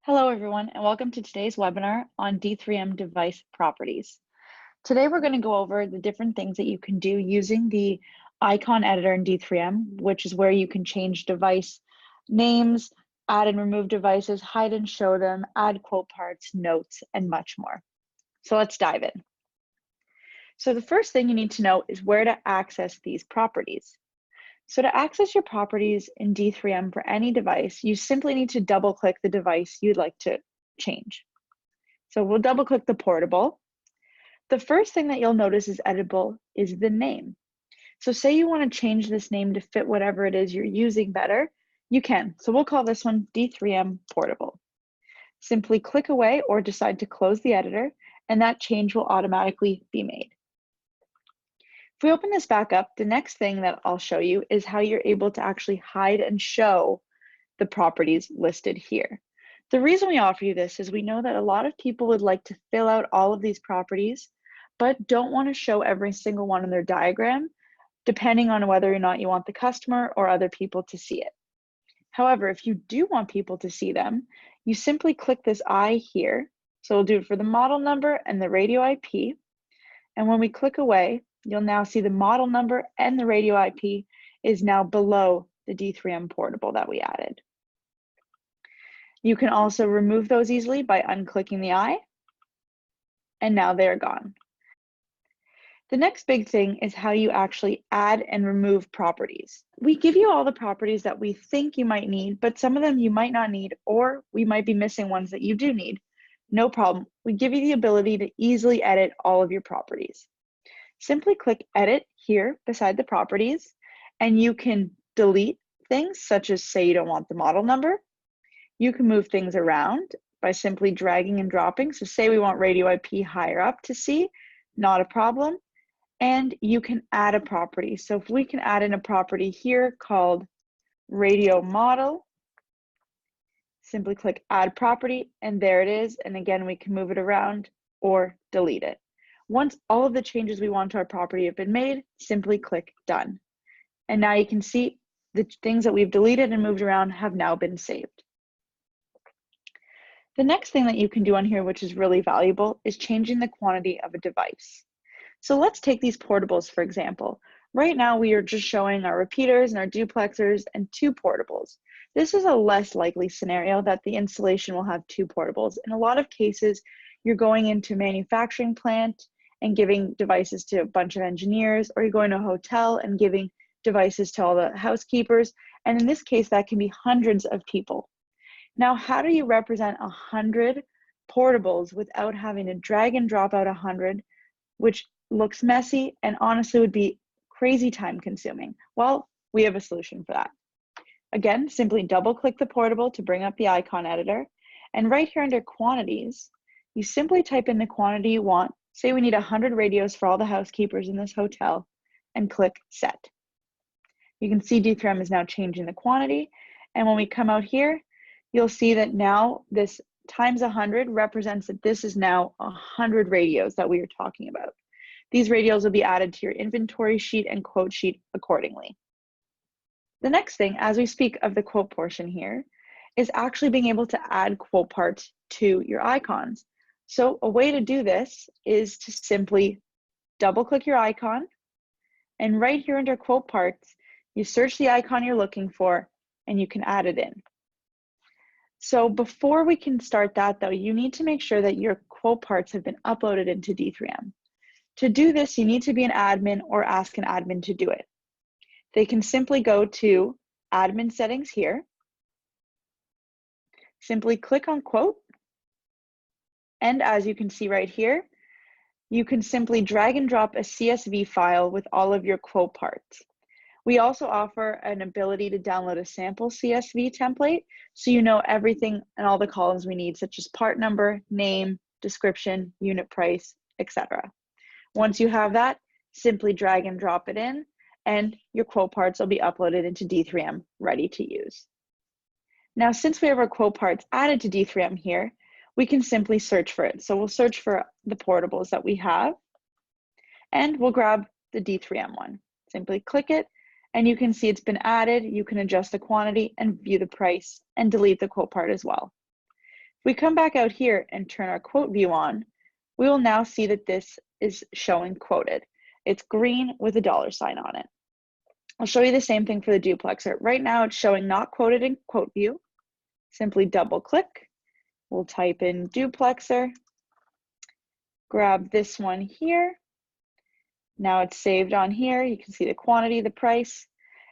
Hello, everyone, and welcome to today's webinar on D3M device properties. Today, we're going to go over the different things that you can do using the icon editor in D3M, which is where you can change device names, add and remove devices, hide and show them, add quote parts, notes, and much more. So let's dive in. So the first thing you need to know is where to access these properties. So to access your properties in D3M for any device, you simply need to double click the device you'd like to change. So we'll double click the portable. The first thing that you'll notice is editable is the name. So say you want to change this name to fit whatever it is you're using better, you can. So we'll call this one D3M Portable. Simply click away or decide to close the editor, and that change will automatically be made. If we open this back up, the next thing that I'll show you is how you're able to actually hide and show the properties listed here. The reason we offer you this is we know that a lot of people would like to fill out all of these properties, but don't want to show every single one in their diagram, depending on whether or not you want the customer or other people to see it. However, if you do want people to see them, you simply click this I here. So we'll do it for the model number and the radio IP. And when we click away, you'll now see the model number and the radio IP is now below the D3M portable that we added. You can also remove those easily by unclicking the I, and now they're gone. The next big thing is how you actually add and remove properties. We give you all the properties that we think you might need, but some of them you might not need, or we might be missing ones that you do need. No problem. We give you the ability to easily edit all of your properties. Simply click Edit here beside the properties, and you can delete things such as say you don't want the model number. You can move things around by simply dragging and dropping. So say we want radio IP higher up to see, not a problem. And you can add a property. So if we can add in a property here called radio model, simply click Add Property, and there it is. And again, we can move it around or delete it. Once all of the changes we want to our property have been made, simply click Done. And now you can see the things that we've deleted and moved around have now been saved. The next thing that you can do on here, which is really valuable, is changing the quantity of a device. So let's take these portables, for example. Right now, we are just showing our repeaters and our duplexers and 2 portables. This is a less likely scenario that the installation will have 2 portables. In a lot of cases, you're going into a manufacturing plant and giving devices to a bunch of engineers, or you're going to a hotel and giving devices to all the housekeepers. And in this case, that can be hundreds of people. Now, how do you represent 100 portables without having to drag and drop out 100, which looks messy and honestly would be crazy time consuming? Well, we have a solution for that. Again, simply double click the portable to bring up the icon editor. And right here under quantities, you simply type in the quantity you want. Say we need 100 radios for all the housekeepers in this hotel, and click Set. You can see D3M is now changing the quantity. And when we come out here, you'll see that now this times 100 represents that this is now 100 radios that we are talking about. These radios will be added to your inventory sheet and quote sheet accordingly. The next thing, as we speak of the quote portion here, is actually being able to add quote parts to your icons. So a way to do this is to simply double click your icon, and right here under quote parts, you search the icon you're looking for and you can add it in. So before we can start that though, you need to make sure that your quote parts have been uploaded into D3M. To do this, you need to be an admin or ask an admin to do it. They can simply go to admin settings here, simply click on quote, and as you can see right here, you can simply drag and drop a CSV file with all of your quote parts. We also offer an ability to download a sample CSV template, so you know everything and all the columns we need, such as part number, name, description, unit price, etc. Once you have that, simply drag and drop it in, and your quote parts will be uploaded into D3M, ready to use. Now, since we have our quote parts added to D3M here, we can simply search for it. So we'll search for the portables that we have, and we'll grab the D3M one. Simply click it, and you can see it's been added. You can adjust the quantity and view the price and delete the quote part as well. we come back out here and turn our quote view on, we will now see that this is showing quoted. It's green with a $sign on it. I'll show you the same thing for the duplexer. Right now it's showing not quoted in quote view. Simply double click. We'll type in duplexer, grab this one here. Now it's saved on here. You can see the quantity, the price.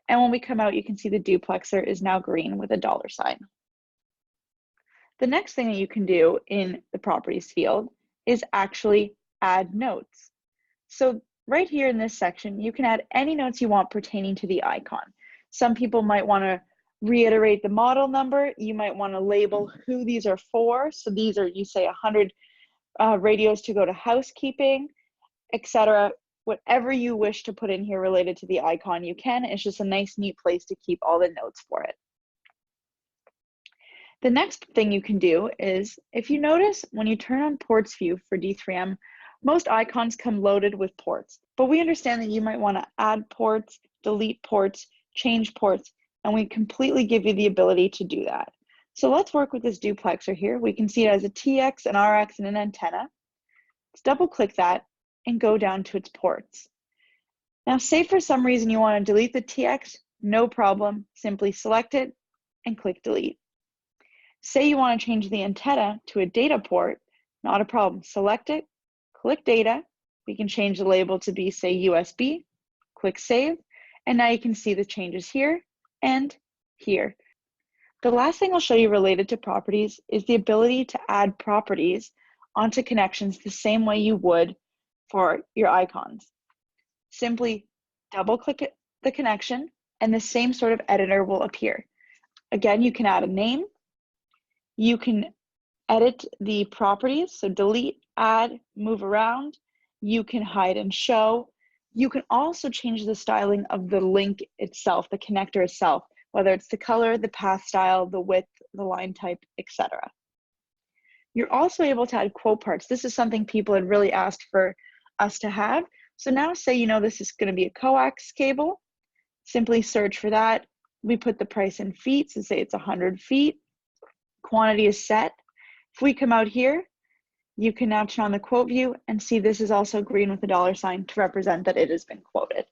And when we come out, you can see the duplexer is now green with a $sign. The next thing that you can do in the properties field is actually add notes. So right here in this section, you can add any notes you want pertaining to the icon. Some people might want to reiterate the model number. You might want to label who these are for. So these are, you say 100 radios to go to housekeeping, etc. Whatever you wish to put in here related to the icon, you can. It's just a nice, neat place to keep all the notes for it. The next thing you can do is, if you notice, when you turn on ports view for D3M, most icons come loaded with ports, but we understand that you might want to add ports, delete ports, change ports, and we completely give you the ability to do that. So let's work with this duplexer here. We can see it as a TX, an RX, and an antenna. Let's double click that and go down to its ports. Now, say for some reason you want to delete the TX, no problem. Simply select it and click delete. Say you want to change the antenna to a data port, not a problem. Select it, click data. We can change the label to be, say, USB, click save, and now you can see the changes here and here. The last thing I'll show you related to properties is the ability to add properties onto connections the same way you would for your icons. Simply double click the connection and the same sort of editor will appear. Again, you can add a name. You can edit the properties, so delete, add, move around. You can hide and show. You can also change the styling of the link itself, the connector itself, whether it's the color, the path style, the width, the line type, etc. You're also able to add quote parts. This is something people had really asked for us to have. So now say you know this is going to be a coax cable. Simply search for that. We put the price in feet, so say it's 100 feet. Quantity is set. If we come out here, you can now turn on the quote view and see this is also green with a $sign to represent that it has been quoted.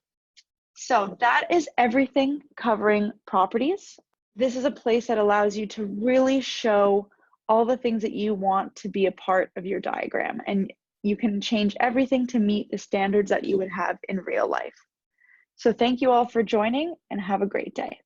So that is everything covering properties. This is a place that allows you to really show all the things that you want to be a part of your diagram, and you can change everything to meet the standards that you would have in real life. So thank you all for joining and have a great day.